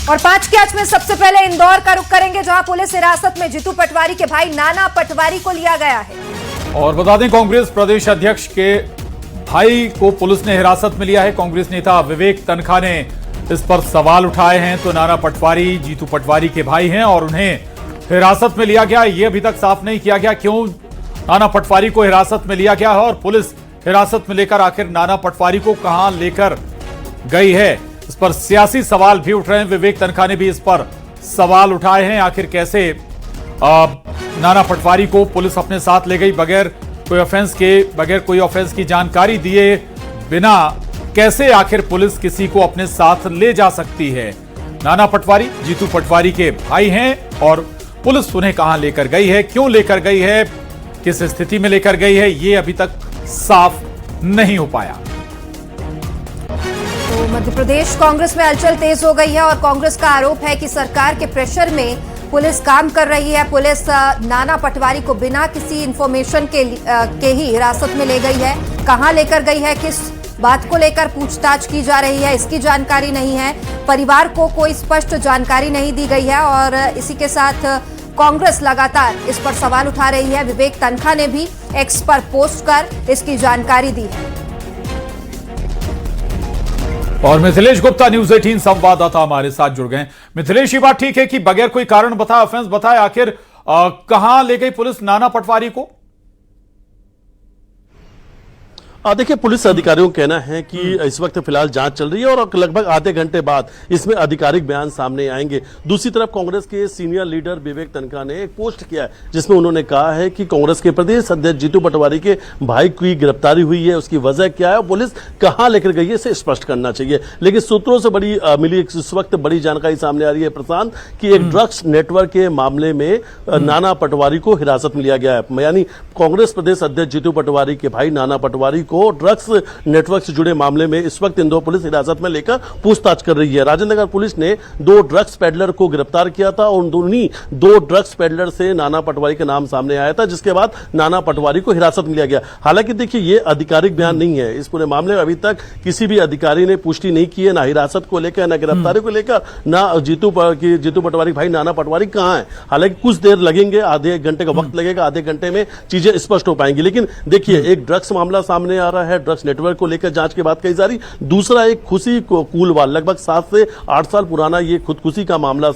और 5 के आज में सबसे पहले इंदौर का रुख करेंगे, जहां पुलिस हिरासत में जीतू पटवारी के भाई नाना पटवारी को लिया गया है। और बता दें, कांग्रेस प्रदेश अध्यक्ष के भाई को पुलिस ने हिरासत में लिया है। कांग्रेस नेता विवेक तनखा ने इस पर सवाल उठाए हैं। तो नाना पटवारी जीतू पटवारी के भाई हैं और उन्हें हिरासत में लिया गया। ये अभी तक साफ नहीं किया गया क्यों नाना पटवारी को हिरासत में लिया गया है और पुलिस हिरासत में लेकर आखिर नाना पटवारी को कहां लेकर गई है। इस पर सियासी सवाल भी उठ रहे हैं। विवेक तनखा ने भी इस पर सवाल उठाए हैं। आखिर कैसे नाना पटवारी को पुलिस अपने साथ ले गई बगैर कोई ऑफेंस की जानकारी दिए बिना कैसे आखिर पुलिस किसी को अपने साथ ले जा सकती है। नाना पटवारी जीतू पटवारी के भाई हैं और पुलिस उन्हें कहां लेकर गई है, क्यों लेकर गई है, किस स्थिति में लेकर गई है, ये अभी तक साफ नहीं हो पाया। तो मध्य प्रदेश कांग्रेस में हलचल तेज हो गई है और कांग्रेस का आरोप है कि सरकार के प्रेशर में पुलिस काम कर रही है। पुलिस नाना पटवारी को बिना किसी इंफॉर्मेशन के ही हिरासत में ले गई है। कहां लेकर गई है, किस बात को लेकर पूछताछ की जा रही है, इसकी जानकारी नहीं है। परिवार को कोई स्पष्ट जानकारी नहीं दी गई है और इसी के साथ कांग्रेस लगातार इस पर सवाल उठा रही है। विवेक तनखा ने भी एक्स पर पोस्ट कर इसकी जानकारी दी है। और मिथिलेश गुप्ता न्यूज़ 18 संवाददाता हमारे साथ जुड़ गए। मिथिलेश, ये बात ठीक है कि बगैर कोई कारण बताए, ऑफेंस बताए, आखिर कहां ले गई पुलिस नाना पटवारी को? देखिए, पुलिस अधिकारियों का कहना है कि इस वक्त फिलहाल जांच चल रही है और लगभग आधे घंटे बाद इसमें आधिकारिक बयान सामने आएंगे। दूसरी तरफ कांग्रेस के सीनियर लीडर विवेक तनखा ने एक पोस्ट किया है जिसमें उन्होंने कहा है कि कांग्रेस के प्रदेश अध्यक्ष जीतू पटवारी के भाई की गिरफ्तारी हुई है, उसकी वजह क्या है और पुलिस कहां लेकर गई है, इसे स्पष्ट करना चाहिए। लेकिन सूत्रों से मिली इस वक्त बड़ी जानकारी सामने आ रही है प्रशांत कि एक ड्रग्स नेटवर्क के मामले में नाना पटवारी को हिरासत में लिया गया है। यानी कांग्रेस प्रदेश अध्यक्ष जीतू पटवारी के भाई नाना पटवारी को ड्रग्स नेटवर्क से जुड़े मामले में इस वक्त इंदौर पुलिस हिरासत में लेकर पूछताछ कर रही है। राजेंद्र नगर पुलिस ने 2 ड्रग्स पेडलर को गिरफ्तार किया था और उन्हीं 2 ड्रग्स पेडलर से नाना पटवारी का नाम सामने आया था, जिसके बाद नाना पटवारी को हिरासत में लिया गया। हालांकि देखिए, ये आधिकारिक बयान नहीं है। इस पूरे मामले में अभी तक किसी भी अधिकारी ने पुष्टि नहीं की है, ना हिरासत को लेकर, ना गिरफ्तारी को लेकर, ना जीतू पटवारी भाई नाना पटवारी कहां है। हालांकि कुछ देर लगेंगे, आधे एक घंटे का वक्त लगेगा, आधे घंटे में चीजें स्पष्ट हो पाएंगी। लेकिन देखिए, एक ड्रग्स मामला सामने आ रहा है, ड्रग्स नेटवर्क को लेकर जांच की बात कही जा रही। दूसरा एक खुशी कूलवाल, लगभग 7 से 8 साल पुराना ये खुदकुशी का मामला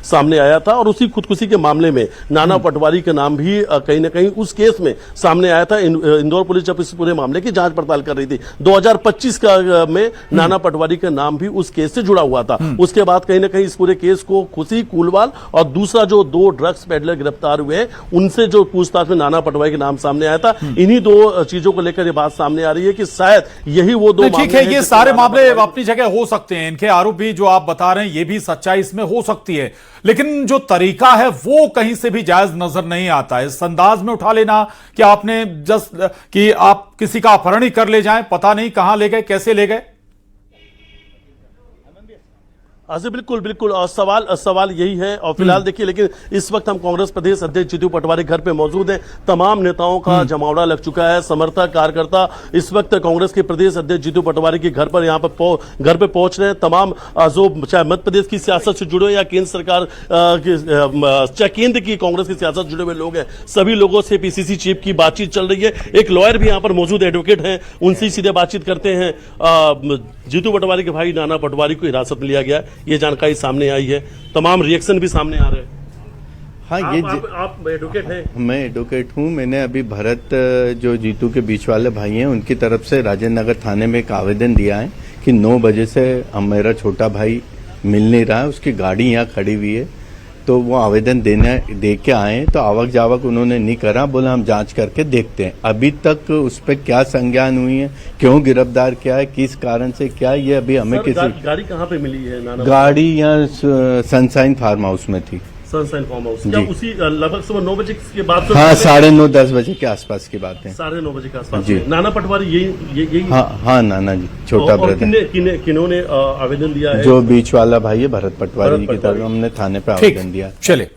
सामने आया था और उसी खुदकुशी के मामले में नाना पटवारी का नाम भी कहीं ना कहीं उस केस में सामने आया था। इंदौर पुलिस जब इस पूरे मामले की जांच पड़ताल कर रही थी 2025 में नाना पटवारी का नाम भी उस केस से जुड़ा हुआ था। उसके बाद कहीं ना कहीं इस पूरे केस को खुशी कूलवाल और दूसरा जो 2 ड्रग्स पेडलर गिरफ्तार हुए उनसे जो पूछताछ में नाना पटवारी का नाम सामने आया था, इन्हीं 2 चीजों को लेकर ये बात सामने आ रही है कि शायद यही वो 2 ठीक है। ये सारे मामले अपनी जगह हो सकते हैं, इनके आरोप भी जो आप बता रहे हैं ये भी सच्चाई इसमें हो सकती है, लेकिन जो तरीका है वो कहीं से भी जायज नजर नहीं आता है। इस अंदाज में उठा लेना कि आपने कि आप किसी का अपहरण ही कर ले जाएं, पता नहीं कहां ले गए, कैसे ले गए। बिल्कुल बिल्कुल, और सवाल यही है। और फिलहाल देखिए, लेकिन इस वक्त हम कांग्रेस प्रदेश अध्यक्ष जीतू पटवारी घर पे मौजूद हैं। तमाम नेताओं का जमावड़ा लग चुका है, समर्थक कार्यकर्ता इस वक्त कांग्रेस के प्रदेश अध्यक्ष जीतू पटवारी के घर पर घर पे पहुंच रहे हैं। तमाम जो चाहे मध्य प्रदेश की सियासत से जुड़े या केंद्र सरकार चाहे केंद्र की कांग्रेस की सियासत से जुड़े हुए लोग हैं, सभी लोगों से पीसीसी चीफ की बातचीत चल रही है। एक लॉयर भी यहाँ पर मौजूद एडवोकेट हैं, उनसे सीधे बातचीत करते हैं। जीतू पटवारी के भाई नाना पटवारी को हिरासत में लिया गया, ये जानकारी सामने आई है। तमाम रिएक्शन भी सामने आ रहे हैं। हाँ, आप एडवोकेट हैं? मैं एडवोकेट हूँ। मैंने अभी भरत जो जीतू के बीच वाले भाई हैं उनकी तरफ से राजेंद्र नगर थाने में एक आवेदन दिया है कि 9 बजे से मेरा छोटा भाई मिल नहीं रहा है, उसकी गाड़ी यहाँ खड़ी हुई है, तो वो आवेदन दे के आए। तो आवक जावक उन्होंने नहीं करा, बोला हम जांच करके देखते हैं। अभी तक उस पर क्या संज्ञान हुई है, क्यों गिरफ्तार किया है, किस कारण से क्या, ये अभी हमें किसी गाड़ी कहाँ पे मिली है? गाड़ी यहाँ सनशाइन फार्म हाउस में थी। सनशाइन फार्म हाउस क्या उसी लगभग सुबह 9 बजे के बाद? हाँ, 9:30-10 बजे के आसपास की बात है। 9:30 बजे के आसपास जी। नाना पटवारी यही हाँ, नाना जी, छोटा ब्रदर। किन्होंने आवेदन दिया है? जो बीच वाला भाई है भरत पटवारी जी की तरफ हमने थाने पे आवेदन दिया। चले।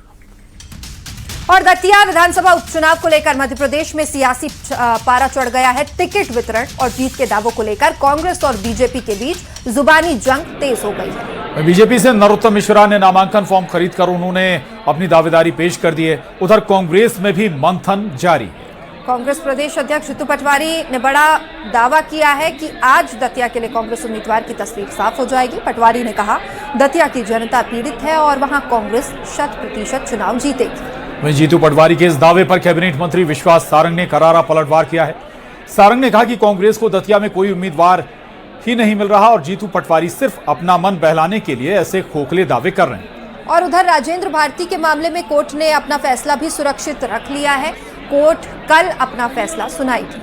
और दतिया विधानसभा उपचुनाव को लेकर मध्य प्रदेश में सियासी पारा चढ़ गया है। टिकट वितरण और जीत के दावों को लेकर कांग्रेस और बीजेपी के बीच जुबानी जंग तेज हो गई है। बीजेपी से नरोत्तम मिश्रा ने नामांकन फॉर्म खरीदकर उन्होंने अपनी दावेदारी पेश कर दी है। उधर कांग्रेस में भी मंथन जारी है। कांग्रेस प्रदेश अध्यक्ष जीतू पटवारी ने बड़ा दावा किया है कि आज दतिया के लिए कांग्रेस उम्मीदवार की तस्वीर साफ हो जाएगी। पटवारी ने कहा, दतिया की जनता पीड़ित है और वहां कांग्रेस 100% चुनाव जीतेगी। वहीं जीतू पटवारी के इस दावे पर कैबिनेट मंत्री विश्वास सारंग ने करारा पलटवार किया है। सारंग ने कहा कि कांग्रेस को दतिया में कोई उम्मीदवार ही नहीं मिल रहा और जीतू पटवारी सिर्फ अपना मन बहलाने के लिए ऐसे खोखले दावे कर रहे हैं। और उधर राजेंद्र भारती के मामले में कोर्ट ने अपना फैसला भी सुरक्षित रख लिया है। कोर्ट कल अपना फैसला सुनाएगी।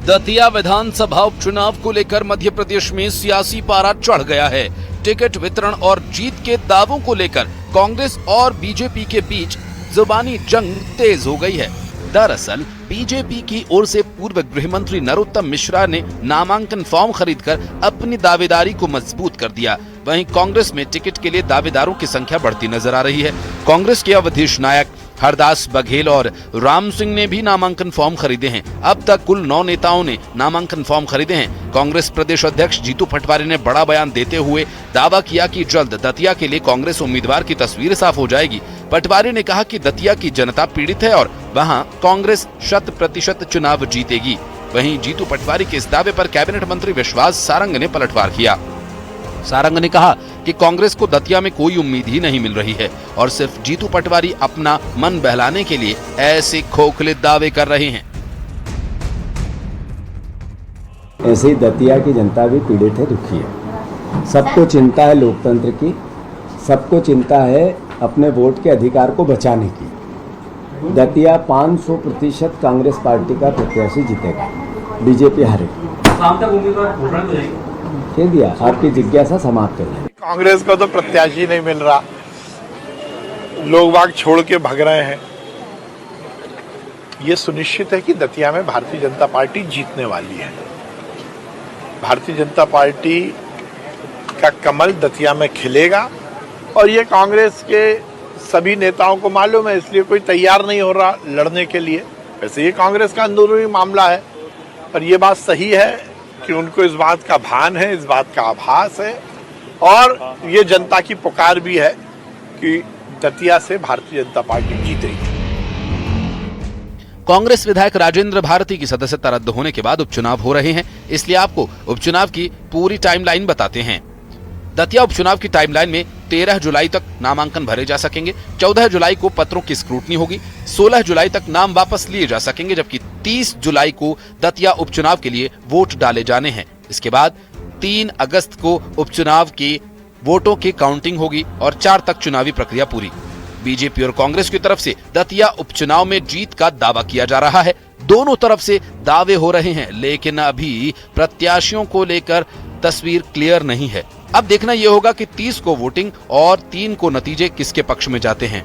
दतिया विधानसभा उपचुनाव को लेकर मध्य प्रदेश में सियासी पारा चढ़ गया है। टिकट वितरण और जीत के दावों को लेकर कांग्रेस और बीजेपी के बीच जुबानी जंग तेज हो गई है। दरअसल बीजेपी की ओर से पूर्व गृह मंत्री नरोत्तम मिश्रा ने नामांकन फॉर्म खरीदकर अपनी दावेदारी को मजबूत कर दिया। वहीं कांग्रेस में टिकट के लिए दावेदारों की संख्या बढ़ती नजर आ रही है। कांग्रेस के अवधेश नायक, हरदास बघेल और राम सिंह ने भी नामांकन फॉर्म खरीदे हैं। अब तक कुल 9 नेताओं ने नामांकन फॉर्म खरीदे हैं। कांग्रेस प्रदेश अध्यक्ष जीतू पटवारी ने बड़ा बयान देते हुए दावा किया कि जल्द दतिया के लिए कांग्रेस उम्मीदवार की तस्वीर साफ हो जाएगी। पटवारी ने कहा कि दतिया की जनता पीड़ित है और वहां कांग्रेस 100% चुनाव जीतेगी। वहीं जीतू पटवारी के इस दावे पर कैबिनेट मंत्री विश्वास सारंग ने पलटवार किया। सारंग ने कहा कि कांग्रेस को दतिया में कोई उम्मीद ही नहीं मिल रही है और सिर्फ जीतू पटवारी अपना मन बहलाने के लिए ऐसे खोखले दावे कर रहे हैं। ऐसे ही दतिया की जनता भी पीड़ित है, दुखी है। सबको चिंता है लोकतंत्र की, सबको चिंता है अपने वोट के अधिकार को बचाने की। दतिया 500% कांग्रेस पार्टी का प्रत्याशी जीतेगा, बीजेपी हारेगी। शाम तक उम्मीदवार घोषणा हो जाएगी। कह दिया, आपकी जिज्ञासा समाप्त कर दी। कांग्रेस को तो प्रत्याशी नहीं मिल रहा, लोग बाग छोड़ के भाग रहे हैं। ये सुनिश्चित है कि दतिया में भारतीय जनता पार्टी जीतने वाली है। भारतीय जनता पार्टी का कमल दतिया में खिलेगा और ये कांग्रेस के सभी नेताओं को मालूम है, इसलिए कोई तैयार नहीं हो रहा लड़ने के लिए। वैसे ये कांग्रेस का अंदरूनी मामला है, पर ये बात सही है कि उनको इस बात का भान है, इस बात का आभास है और ये जनता की पुकार भी है कि दतिया से भारतीय जनता पार्टी जीतेगी। कांग्रेस विधायक राजेंद्र भारती की सदस्यता रद्द होने के बाद उपचुनाव हो रहे हैं, इसलिए आपको उपचुनाव की पूरी टाइमलाइन बताते हैं। दतिया उपचुनाव की टाइमलाइन में 13 जुलाई तक नामांकन भरे जा सकेंगे। 14 जुलाई को पत्रों की स्क्रूटनी होगी। 16 जुलाई तक नाम वापस लिए जा सकेंगे, जबकि 30 जुलाई को दतिया उपचुनाव के लिए वोट डाले जाने हैं। इसके बाद 3 अगस्त को उपचुनाव के वोटों की काउंटिंग होगी और 4 तक चुनावी प्रक्रिया पूरी। बीजेपी और कांग्रेस की तरफ से दतिया उपचुनाव में जीत का दावा किया जा रहा है। दोनों तरफ से दावे हो रहे हैं, लेकिन अभी प्रत्याशियों को लेकर तस्वीर क्लियर नहीं है। अब देखना यह होगा कि 30 को वोटिंग और 3 को नतीजे किसके पक्ष में जाते हैं।